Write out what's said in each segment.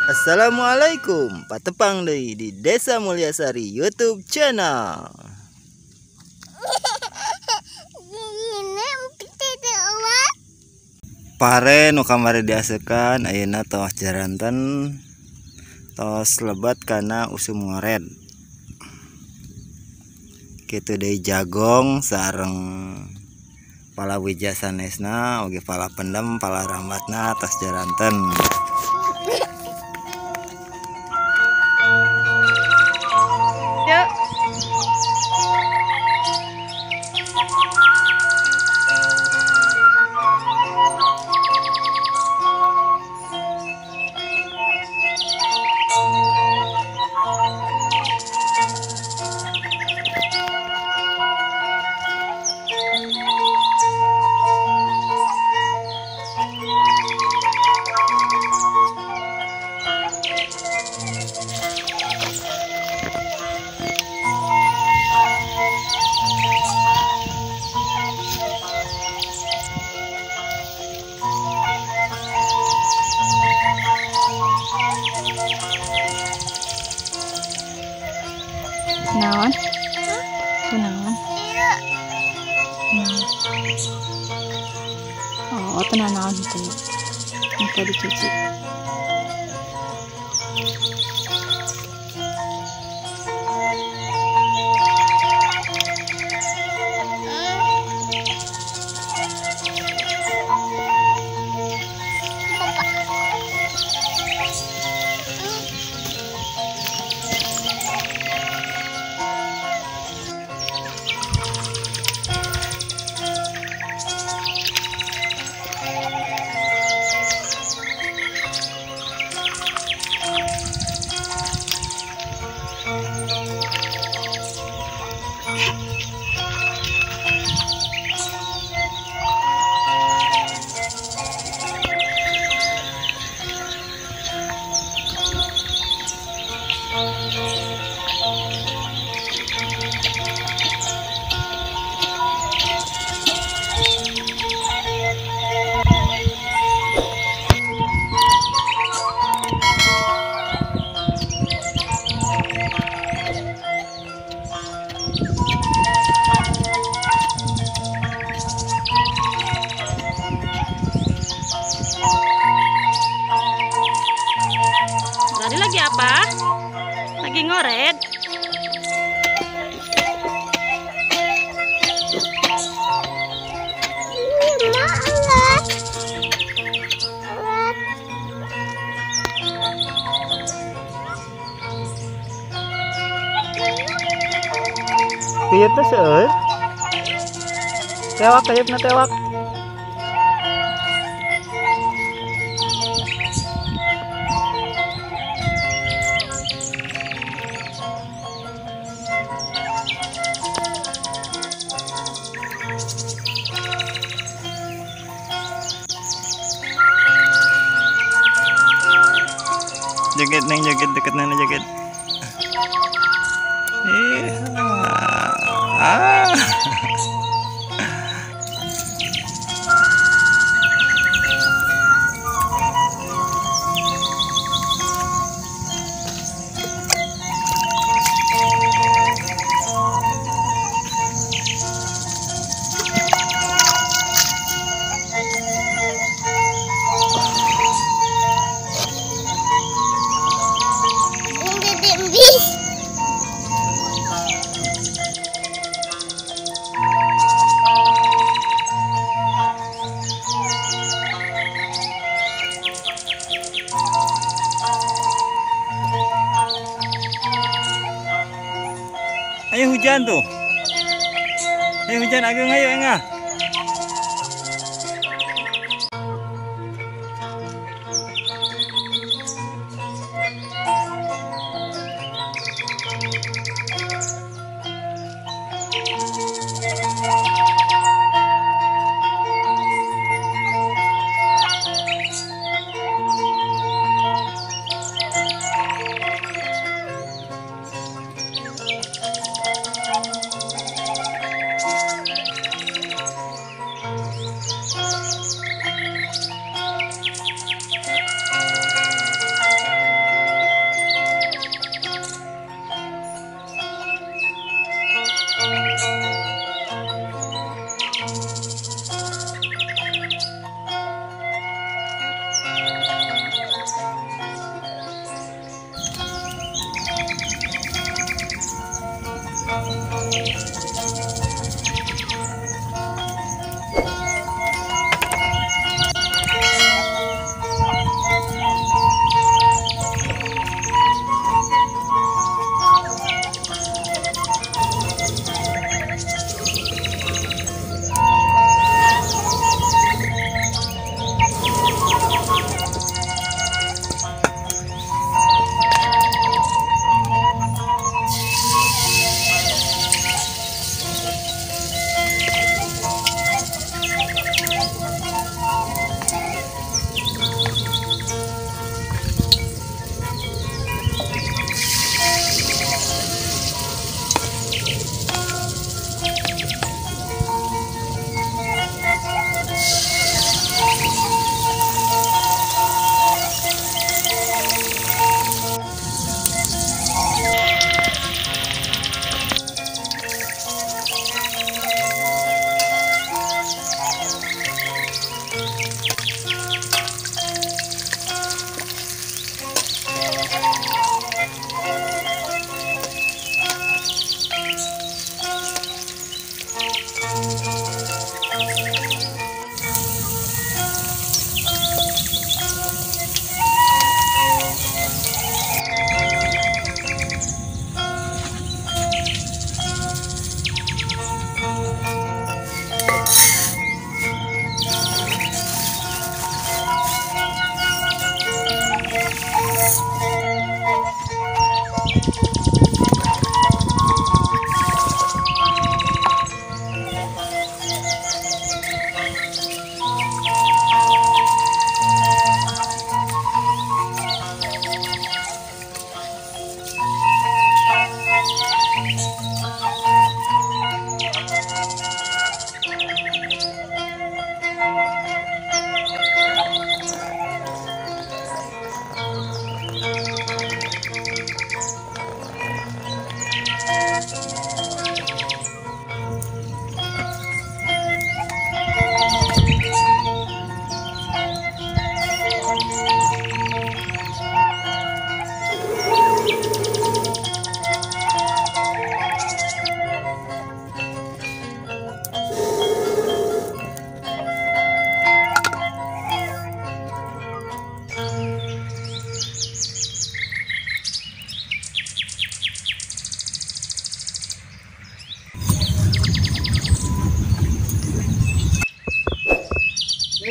Assalamualaikum, patepang deui di Desa Mulyasari YouTube channel. Pare nu kamari diasekan ayeuna tos jaranten tos lebat kana usum ngoret. Kitu deui jagong sareng palawija sanesna oge pala pendem pala rambatna tos jaranten. Naon? Kunaon? Oh, tenan naon itu. Muka dicuci. Tadi lagi apa? Lagi ngoret. Kayaknya seueur. Tewak kayaknya tewak. Joget neng joget deket nana joget. Ayo hujan tuh. Ayo hujan Agung, ayo enggak.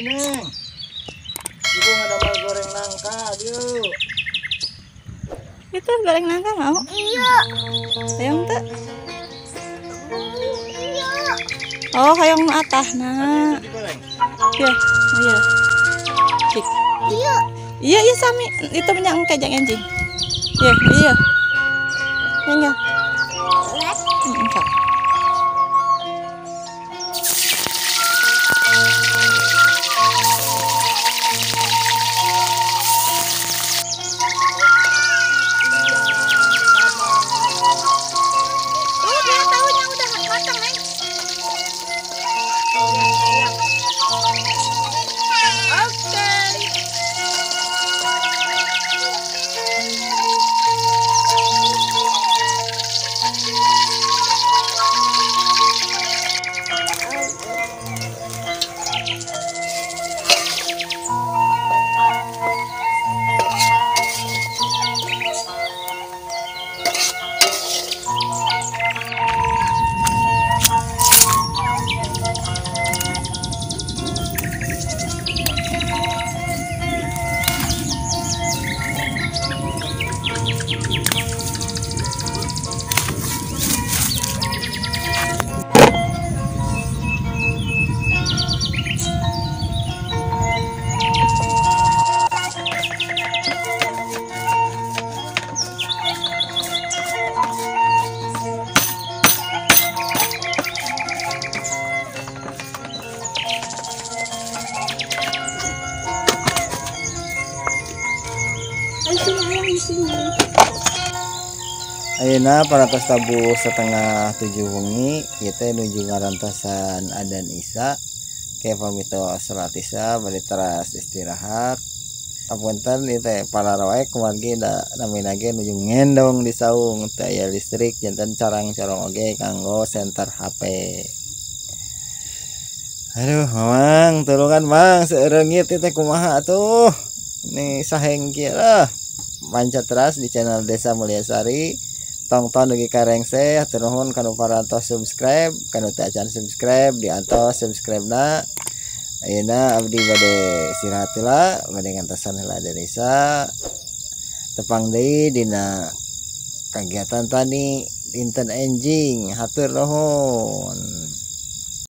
Neng, ibu ada mau goreng nangka, yuk. Itu goreng nangka mau? Iya. Hayang tuh. Iya. Oh, hayang nu atah nah. Digoreng. Iya, oh iya. Cik. Iya. Iya, iya sami. Itu minyak engke jang enjing. Iya, iya. Enggak. Enggak. Oh, dia tahunya udah matang, Neng. Oke. Ayeuna parantos tabu setengah 7 wengi kita nuju ngarantosan adzan Isya ke pamito salat Isya bari teras istirahat. Apunten ieu teh palarawae kumargi da namina ge nuju ngendong di saung teh aya listrik janten carang-carong oge kanggo senter HP. Aduh, Mamang, tulungan Mang seureungit teh kumaha atuh. Nih saheng kieu lah. Mancat terus di channel Desa Mulyasari. Tongton dugi karengse hatur nuhun kanu parantos subscribe, kanu teu acan subscribe diantos subscribe-na. Ayeuna abdi bade istirahat heula, bade ngantosan heula desa. Tepang deui dina kegiatan tani dinten enjing, hatur nuhun.